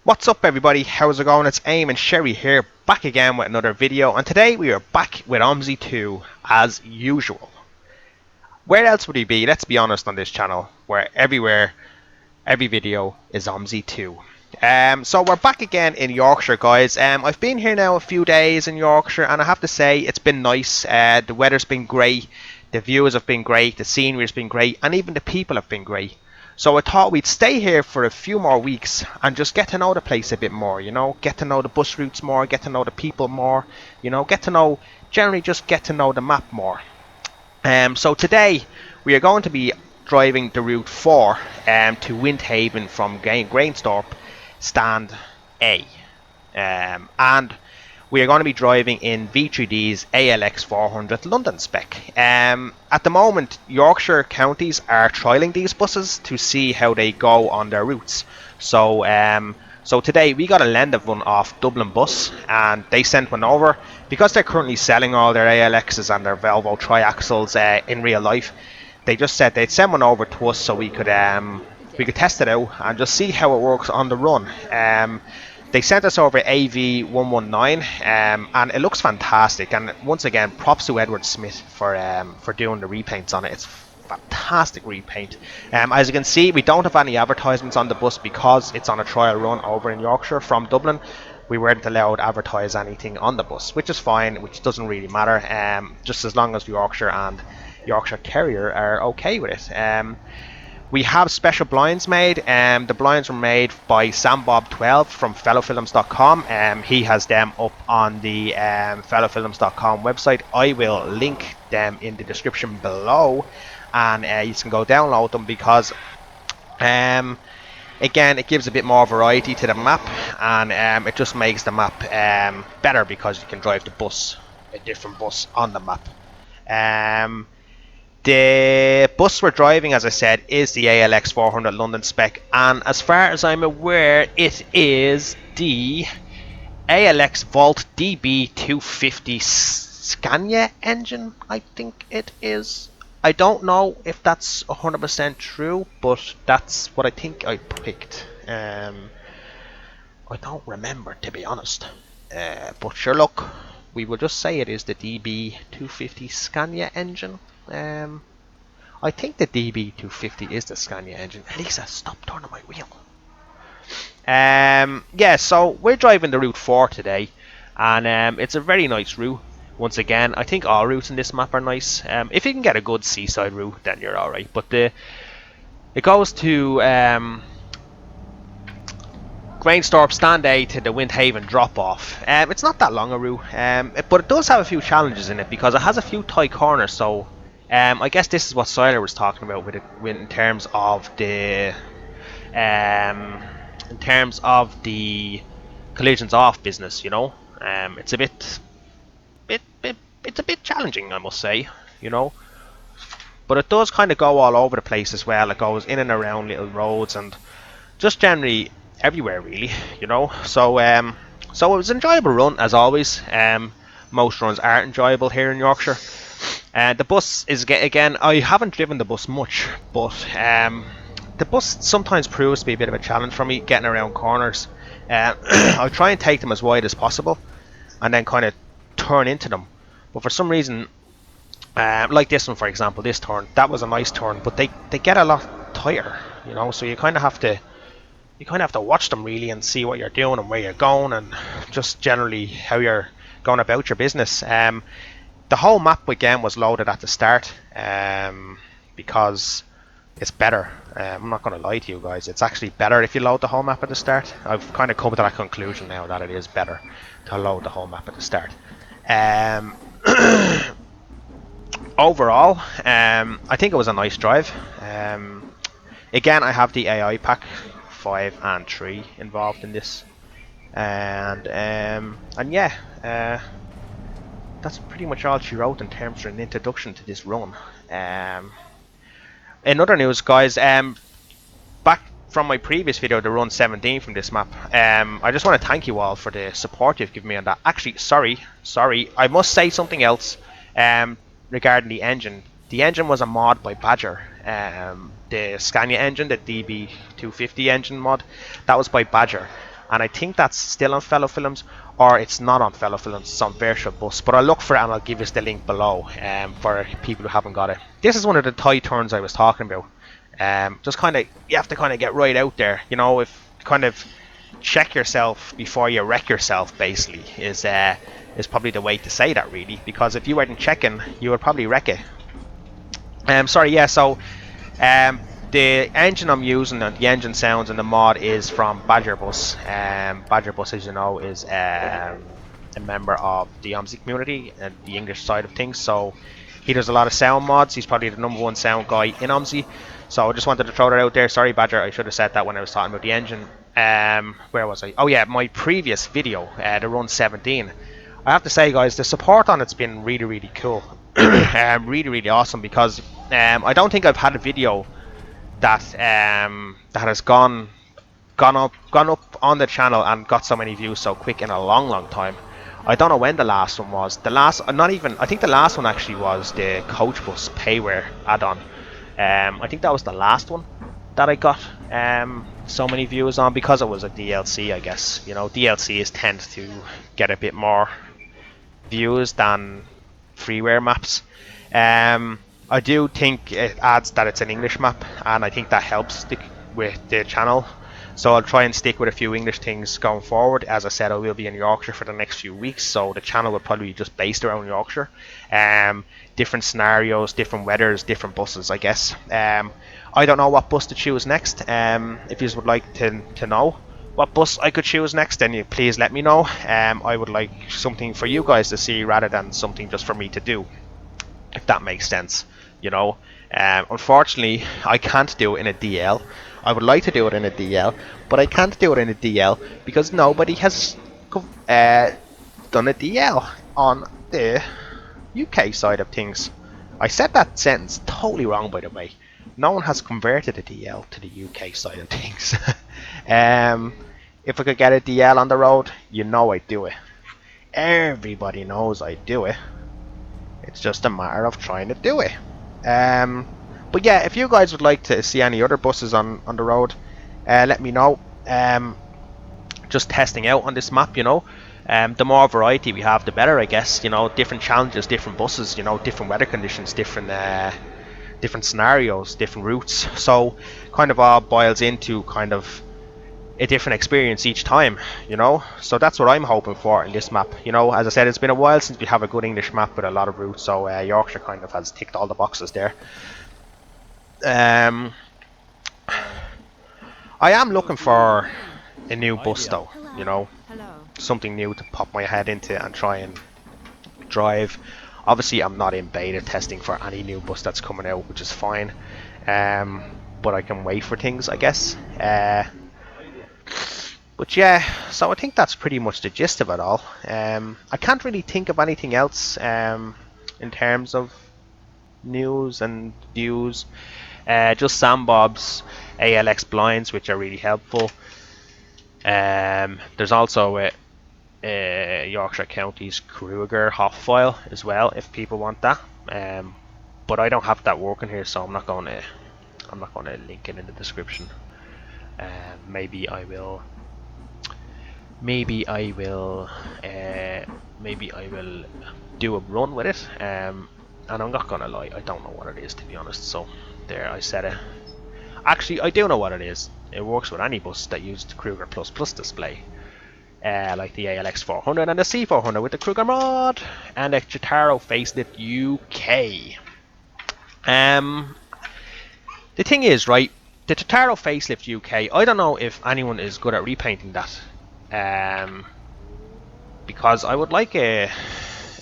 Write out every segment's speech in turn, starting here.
What's up everybody, how's it going? It's Aim and Sherry here, back again with another video, and today we are back with Omsi 2 as usual. Where else would he be, let's be honest, on this channel, where every video is Omsi 2. So we're back again in Yorkshire, guys. I've been here now a few days in Yorkshire, and I have to say it's been nice. The weather's been great, the views have been great, the scenery's been great, and even the people have been great. So I thought we'd stay here for a few more weeks and just get to know the place a bit more, get to know the bus routes more, get to know the people more, generally just get to know the map more. So today we are going to be driving the route 4 to Windhaven from Grainstorp stand A. And we are going to be driving in V3D's ALX400 London spec. At the moment, Yorkshire counties are trialling these buses to see how they go on their routes. So today we got a Lenda one off Dublin Bus, and they sent one over because they're currently selling all their ALXs and their Volvo triaxles in real life. They just said they'd send one over to us so we could test it out and just see how it works on the run. They sent us over AV119, and it looks fantastic. And once again, props to Edward Smith for doing the repaints on it. It's fantastic repaint. As you can see, we don't have any advertisements on the bus because it's on a trial run over in Yorkshire from Dublin. We weren't allowed to advertise anything on the bus, which is fine, which doesn't really matter, just as long as Yorkshire and Yorkshire Terrier are okay with it. We have special blinds made. The blinds were made by SamBob12 from fellowfilms.com. He has them up on the fellowfilms.com website. I will link them in the description below, and you can go download them because again, it gives a bit more variety to the map, and it just makes the map better because you can drive the bus, a different bus on the map. The bus we're driving, as I said, is the ALX400 London spec, and as far as I'm aware, it is the ALX Volt DB250 Scania engine, I think it is. I don't know if that's 100% true, but that's what I think I picked. I don't remember, to be honest. But sure, look, we will just say it is the DB250 Scania engine. I think the DB250 is the Scania engine. Elisa, stop turning my wheel. Yeah, so we're driving the Route 4 today, and it's a very nice route. Once again, I think all routes in this map are nice. If you can get a good seaside route, then you're alright. But it goes to Grainstorp stand A to the Windhaven drop off. It's not that long a route, but it does have a few challenges in it because it has a few tight corners. So I guess this is what Siler was talking about with it, in terms of the collisions off business. It's a bit challenging, I must say. But it does kind of go all over the place as well. It goes in and around little roads and just generally everywhere, really. So it was an enjoyable run as always. Most runs are enjoyable here in Yorkshire. The bus is, again, I haven't driven the bus much, but the bus sometimes proves to be a bit of a challenge for me getting around corners. I'll try and take them as wide as possible and then kind of turn into them, but for some reason, like this one for example, this turn, that was a nice turn, but they get a lot tighter, so you kind of have to watch them really and see what you're doing and where you're going and just generally how you're going about your business. The whole map again was loaded at the start because it's better. I'm not going to lie to you guys, it's actually better if you load the whole map at the start. I've kind of come to that conclusion now that it is better to load the whole map at the start. Overall, I think it was a nice drive. Again, I have the AI pack 5 and 3 involved in this, and yeah, that's pretty much all she wrote in terms of an introduction to this run. In other news, guys, back from my previous video, the run 17 from this map, I just want to thank you all for the support you've given me on that. Actually, sorry, I must say something else regarding the engine. The engine was a mod by Badger. The Scania engine, the DB250 engine mod, that was by Badger. and I think that's still on Fellow Films, or it's not on Fellow Films, it's on Virtual Bus. But I'll look for it and I'll give you the link below for people who haven't got it. This is one of the toy turns I was talking about. Just kind of, you have to kind of get right out there, you know, if kind of check yourself before you wreck yourself, basically, is probably the way to say that, really, because if you weren't checking, you would probably wreck it. Sorry, yeah, so the engine I'm using, the engine sounds and the mod is from Badger Bus. Badger Bus, as you know, is a member of the Omsi community and the English side of things, so he does a lot of sound mods. He's probably the #1 sound guy in Omsi. So I just wanted to throw that out there. Sorry, Badger, I should have said that when I was talking about the engine. Where was I? Oh yeah, my previous video, the Run 17. I have to say, guys, the support on it's been really, really cool. Really, really awesome, because I don't think I've had a video that that has gone up on the channel and got so many views so quick in a long, long time. I don't know when the last one was. The last, not even. I think the last one actually was the Coach Bus Payware add-on. I think that was the last one that I got so many views on, because it was a DLC, I guess. You know, DLCs tend to get a bit more views than freeware maps. I do think it adds that it's an English map, and I think that helps with the channel. So I'll try and stick with a few English things going forward. As I said, I will be in Yorkshire for the next few weeks, so the channel will probably be just based around Yorkshire. Different scenarios, different weathers, different buses, I guess. I don't know what bus to choose next. If you would like to know what bus I could choose next, then you please let me know. I would like something for you guys to see rather than something just for me to do, if that makes sense, you know. Unfortunately, I can't do it in a DL. I would like to do it in a DL, but I can't do it in a DL because nobody has done a DL on the UK side of things. I said that sentence totally wrong, by the way. No one has converted a DL to the UK side of things. If I could get a DL on the road, you know I'd do it. Everybody knows I'd do it. It's just a matter of trying to do it. But yeah, if you guys would like to see any other buses on the road, let me know. Just testing out on this map, you know. The more variety we have, the better, I guess. You know, different challenges, different buses, you know, different weather conditions, different scenarios, different routes. So kind of all boils into kind of a different experience each time, you know. So that's what I'm hoping for in this map. You know, as I said, it's been a while since we have a good English map with a lot of routes, so Yorkshire kind of has ticked all the boxes there. I am looking for a new bus though, you know, something new to pop my head into and try and drive. Obviously I'm not in beta testing for any new bus that's coming out, which is fine, but I can wait for things, I guess. But yeah, so I think that's pretty much the gist of it all. I can't really think of anything else in terms of news and views. Just Sam Bob's ALX blinds, which are really helpful. There's also a Yorkshire County's Kruger Hoff file as well, if people want that. But I don't have that working here, so I'm not going to link it in the description. Maybe I will do a run with it. And I'm not gonna lie, I don't know what it is, to be honest. So there, I said it. Actually, I do know what it is. It works with any bus that used the Kruger plus display, like the ALX400 and the C400 with the Kruger mod and the Chitaro Facelift UK. The thing is, right, the Chitaro Facelift UK, I don't know if anyone is good at repainting that, because I would like a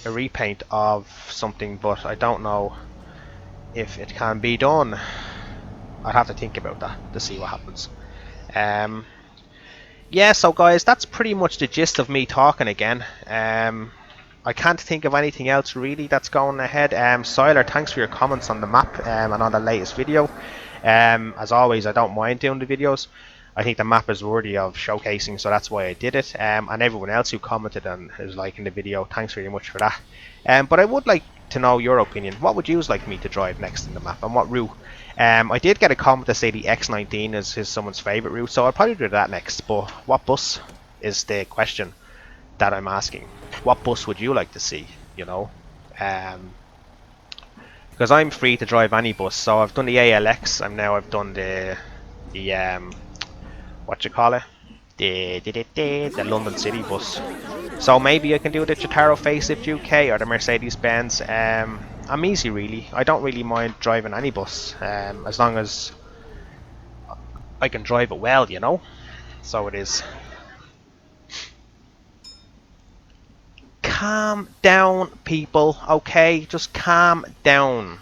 repaint of something, but I don't know if it can be done. I'd have to think about that to see what happens. Yeah, so guys, that's pretty much the gist of me talking again. I can't think of anything else really that's going ahead. Siler, thanks for your comments on the map and on the latest video. As always, I don't mind doing the videos. I think the map is worthy of showcasing, so that's why I did it. And everyone else who commented and is liking the video, thanks very much for that. But I would like to know your opinion. What would you like me to drive next in the map, and what route? I did get a comment to say the X19 is someone's favourite route, so I'll probably do that next. But what bus is the question that I'm asking. What bus would you like to see? You know, because I'm free to drive any bus. So I've done the ALX. I've done the what you call it, the London City bus. So maybe I can do the Jotaro Facelift UK or the Mercedes Benz. I'm easy really. I don't really mind driving any bus, as long as I can drive it well, you know. So it is. Calm down, people. Okay, just calm down.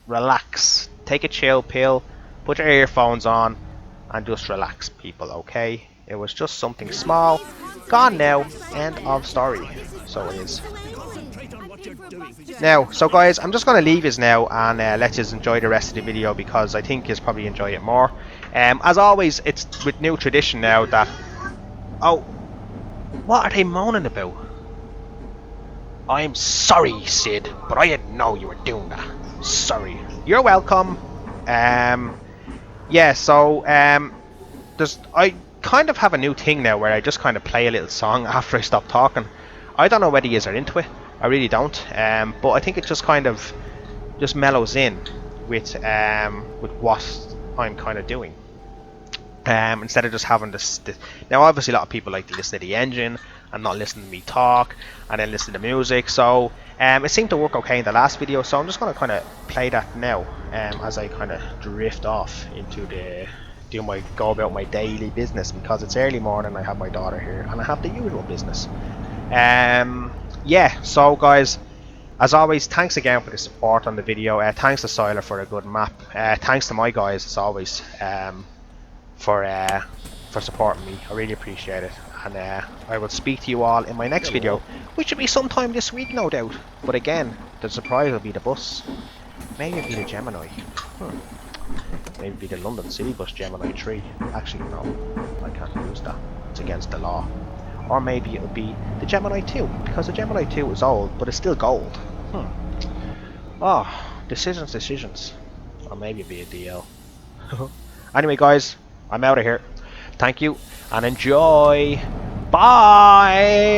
Relax. Take a chill pill. Put your earphones on, and just relax, people. Okay. It was just something small. Gone now. End of story. So it is. Now, so guys, I'm just going to leave you now and let you enjoy the rest of the video, because I think you'll probably enjoy it more. As always, it's with new tradition now that... Oh, what are they moaning about? I'm sorry, Sid, but I didn't know you were doing that. Sorry. You're welcome. Yeah, so I kind of have a new thing now where I just kind of play a little song after I stop talking. I don't know whether you are into it. I really don't. But I think it just kind of just mellows in with what I'm kind of doing. Instead of just having this. Now, obviously, a lot of people like to listen to the engine and not listen to me talk, and then listen to music. So it seemed to work okay in the last video. So I'm just going to kind of play that now, as I kind of drift off into go about my daily business, because it's early morning. I have my daughter here, and I have the usual business. Yeah. So guys, as always, thanks again for the support on the video. Thanks to Siler for a good map. Thanks to my guys, as always, for supporting me. I really appreciate it, and I will speak to you all in my next video, which will be sometime this week, no doubt. But again, the surprise will be the bus. Maybe it'll be the Gemini. Maybe it'll be the London City bus Gemini 3. Actually, no, I can't use that. It's against the law. Or maybe it'll be the Gemini 2, because the Gemini 2 is old, but it's still gold. Oh, decisions. Or maybe it'll be a DL. Anyway, guys, I'm out of here. Thank you and enjoy. Bye.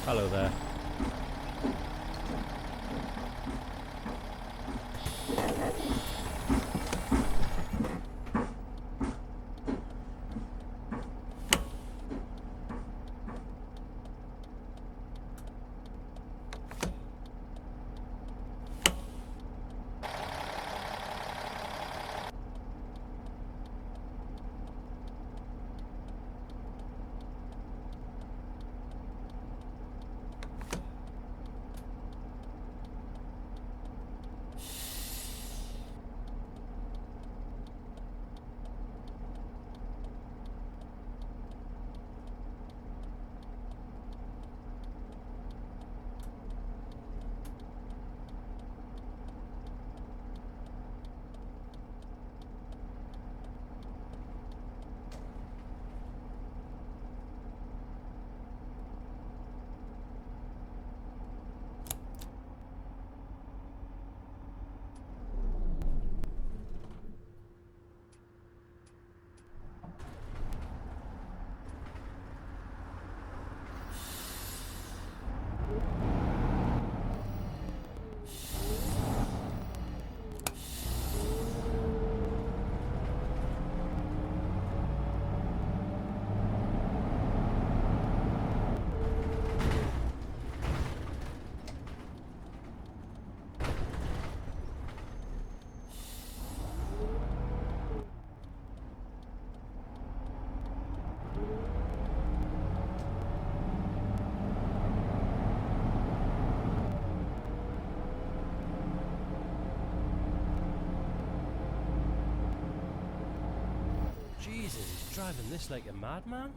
Hello there. Jesus, he's driving this like a madman.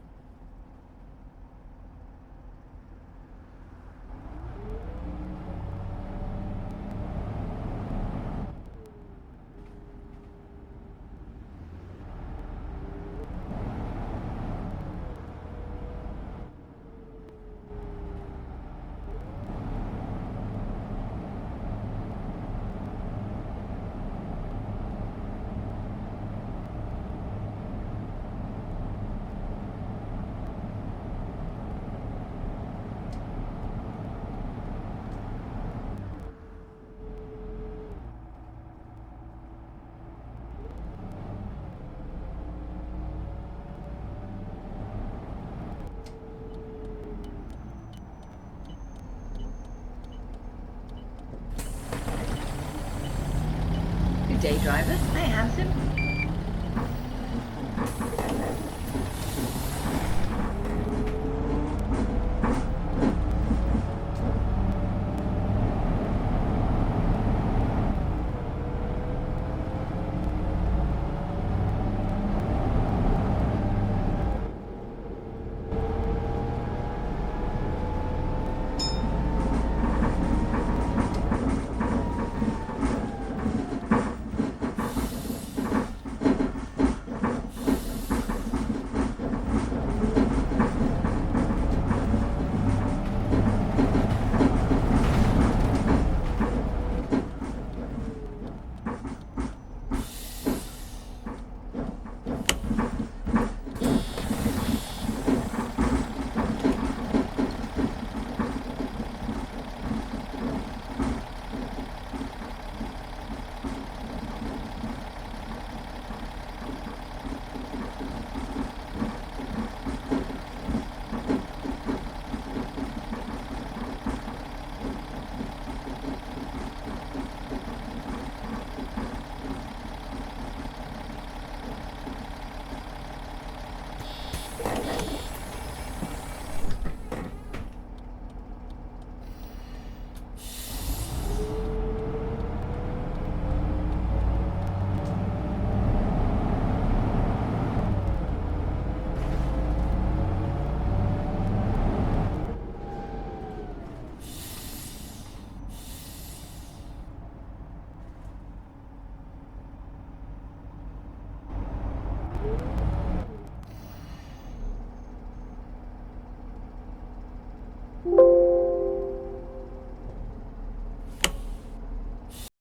Good day, drivers. Hi, handsome.